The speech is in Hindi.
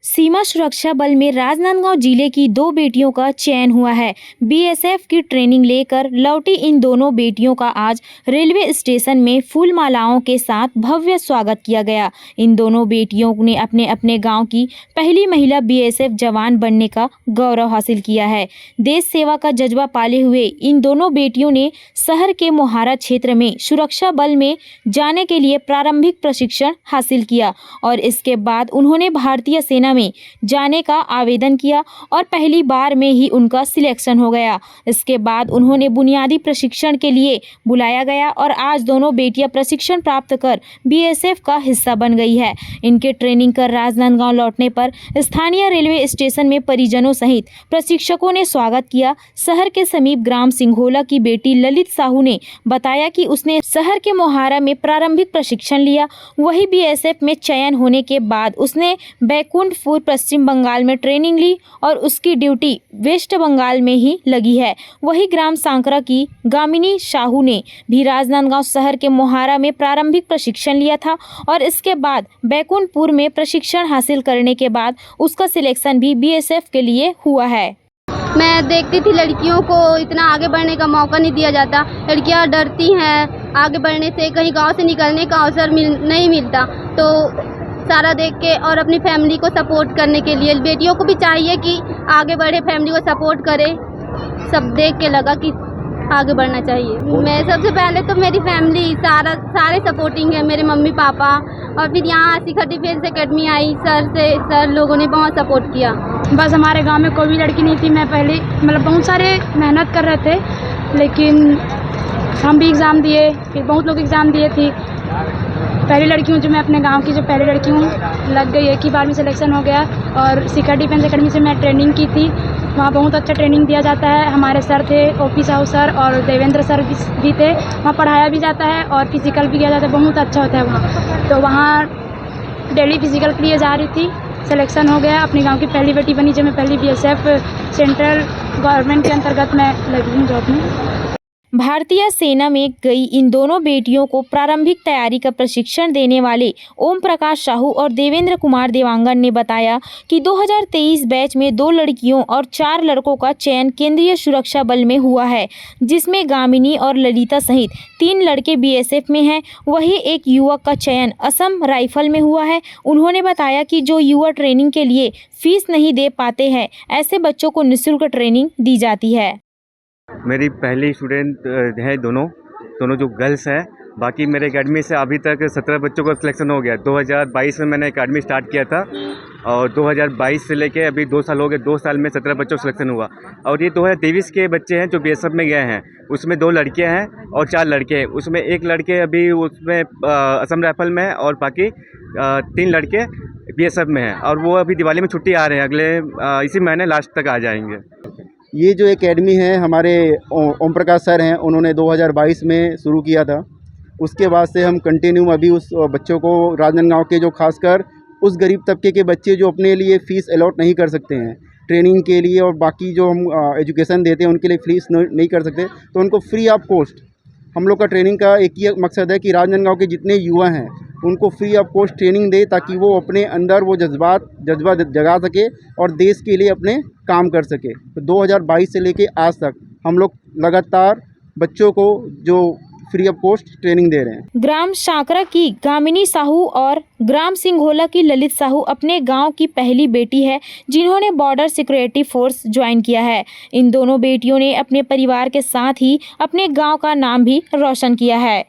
सीमा सुरक्षा बल में राजनांदगांव जिले की दो बेटियों का चयन हुआ है। बीएसएफ की ट्रेनिंग लेकर लौटी इन दोनों बेटियों का आज रेलवे स्टेशन में फूल मालाओं के साथ भव्य स्वागत किया गया। इन दोनों बेटियों ने अपने अपने गांव की पहली महिला बीएसएफ जवान बनने का गौरव हासिल किया है। देश सेवा का जज्बा पाले हुए इन दोनों बेटियों ने शहर के मोहारा क्षेत्र में सुरक्षा बल में जाने के लिए प्रारंभिक प्रशिक्षण हासिल किया और इसके बाद उन्होंने भारतीय सेना में जाने का आवेदन किया और पहली बार में ही उनका सिलेक्शन हो गया। इसके बाद उन्होंने बुनियादी प्रशिक्षण के लिए बुलाया गया और आज दोनों बेटियां प्रशिक्षण प्राप्त कर बीएसएफ का हिस्सा बन गई है। इनके ट्रेनिंग कर राजनांदगांव लौटने पर स्थानीय रेलवे स्टेशन में परिजनों सहित प्रशिक्षकों ने स्वागत किया। शहर के समीप ग्राम सिंघोला की बेटी ललित साहू ने बताया कि उसने शहर के मोहारा में प्रारंभिक प्रशिक्षण लिया। वही बीएसएफ में चयन होने के बाद उसने बैकुंठपुर पश्चिम बंगाल में ट्रेनिंग ली और उसकी ड्यूटी वेस्ट बंगाल में ही लगी है। वही ग्राम सांकरा की गामिनी साहू ने भी राजनांदगांव शहर के मोहारा में प्रारंभिक प्रशिक्षण लिया था और इसके बाद बैकुंठपुर में प्रशिक्षण हासिल करने के बाद उसका सिलेक्शन भी बीएसएफ के लिए हुआ है। मैं देखती थी लड़कियों को इतना आगे बढ़ने का मौका नहीं दिया जाता। लड़कियां डरती हैं आगे बढ़ने से, कहीं गांव से निकलने का अवसर नहीं मिलता। तो सारा देख के और अपनी फैमिली को सपोर्ट करने के लिए बेटियों को भी चाहिए कि आगे बढ़े, फैमिली को सपोर्ट करे। सब देख के लगा कि आगे बढ़ना चाहिए। मैं सबसे पहले तो मेरी फैमिली सारे सपोर्टिंग है, मेरे मम्मी पापा, और फिर यहाँ शिखा डिफेंस एकेडमी आई, सर लोगों ने बहुत सपोर्ट किया। बस हमारे गांव में कोई भी लड़की नहीं थी। मैं पहले बहुत सारे मेहनत कर रहे थे, लेकिन हम भी एग्ज़ाम दिए, फिर बहुत लोग एग्ज़ाम दिए थी। पहली लड़की हूँ जो मैं अपने गांव की जो पहली लड़की हूँ, लग गई। एक ही बार में सिलेक्शन हो गया और शिखा डिफेंस एकेडमी से मैं ट्रेनिंग की थी। वहाँ बहुत अच्छा ट्रेनिंग दिया जाता है। हमारे सर थे ओपी साहू सर और देवेंद्र सर भी थे। वहाँ पढ़ाया भी जाता है और फिजिकल भी किया जाता है, बहुत अच्छा होता है वहाँ। तो वहाँ डेली फिजिकल के लिए जा रही थी, सिलेक्शन हो गया। अपने गांव की पहली बेटी बनी जो मैं पहली बीएसएफ सेंट्रल गवर्नमेंट के अंतर्गत मैं लगी हूँ जॉब में। भारतीय सेना में गई इन दोनों बेटियों को प्रारंभिक तैयारी का प्रशिक्षण देने वाले ओम प्रकाश साहू और देवेंद्र कुमार देवांगन ने बताया कि 2023 बैच में 2 लड़कियों और 4 लड़कों का चयन केंद्रीय सुरक्षा बल में हुआ है, जिसमें गामिनी और ललिता सहित 3 लड़के बीएसएफ में हैं। वही एक युवक का चयन असम राइफल में हुआ है। उन्होंने बताया कि जो युवा ट्रेनिंग के लिए फीस नहीं दे पाते हैं, ऐसे बच्चों को निःशुल्क ट्रेनिंग दी जाती है। मेरी पहली स्टूडेंट है दोनों जो गर्ल्स हैं। बाकी मेरे एकेडमी से अभी तक 17 बच्चों का सिलेक्शन हो गया। 2022 में मैंने एकेडमी स्टार्ट किया था और 2022 से लेके अभी 2 साल हो गए। 2 साल में 17 बच्चों का सिलेक्शन हुआ और ये 2023 के बच्चे हैं जो बीएसएफ में गए हैं। उसमें 2 लड़कियां हैं और 4 लड़के हैं। उसमें एक लड़के अभी उसमें असम राइफल में है और बाकी 3 लड़के बीएसएफ में हैं और वो अभी दिवाली में छुट्टी आ रहे हैं। अगले इसी महीने लास्ट तक आ जाएंगे। ये जो एकेडमी है हमारे ओम प्रकाश सर हैं, उन्होंने 2022 में शुरू किया था। उसके बाद से हम कंटिन्यू अभी उस बच्चों को राजनांदगांव के जो खासकर उस गरीब तबके के बच्चे जो अपने लिए फ़ीस अलॉट नहीं कर सकते हैं ट्रेनिंग के लिए और बाकी जो हम एजुकेशन देते हैं उनके लिए फ़ीस नहीं कर सकते, तो उनको फ्री ऑफ कॉस्ट हम लोग का ट्रेनिंग का एक ही मकसद है कि राजनांदगांव के जितने युवा हैं उनको फ्री ऑफ कॉस्ट ट्रेनिंग दे, ताकि वो अपने अंदर वो जज्बा जगा सके और देश के लिए अपने काम कर सके। तो 2022 से लेके आज तक हम लोग लगातार बच्चों को जो फ्री ऑफ कॉस्ट ट्रेनिंग दे रहे हैं। ग्राम सांकरा की गामिनी साहू और ग्राम सिंघोला की ललित साहू अपने गांव की पहली बेटी है जिन्होंने बॉर्डर सिक्योरिटी फोर्स ज्वाइन किया है। इन दोनों बेटियों ने अपने परिवार के साथ ही अपने गांव का नाम भी रोशन किया है।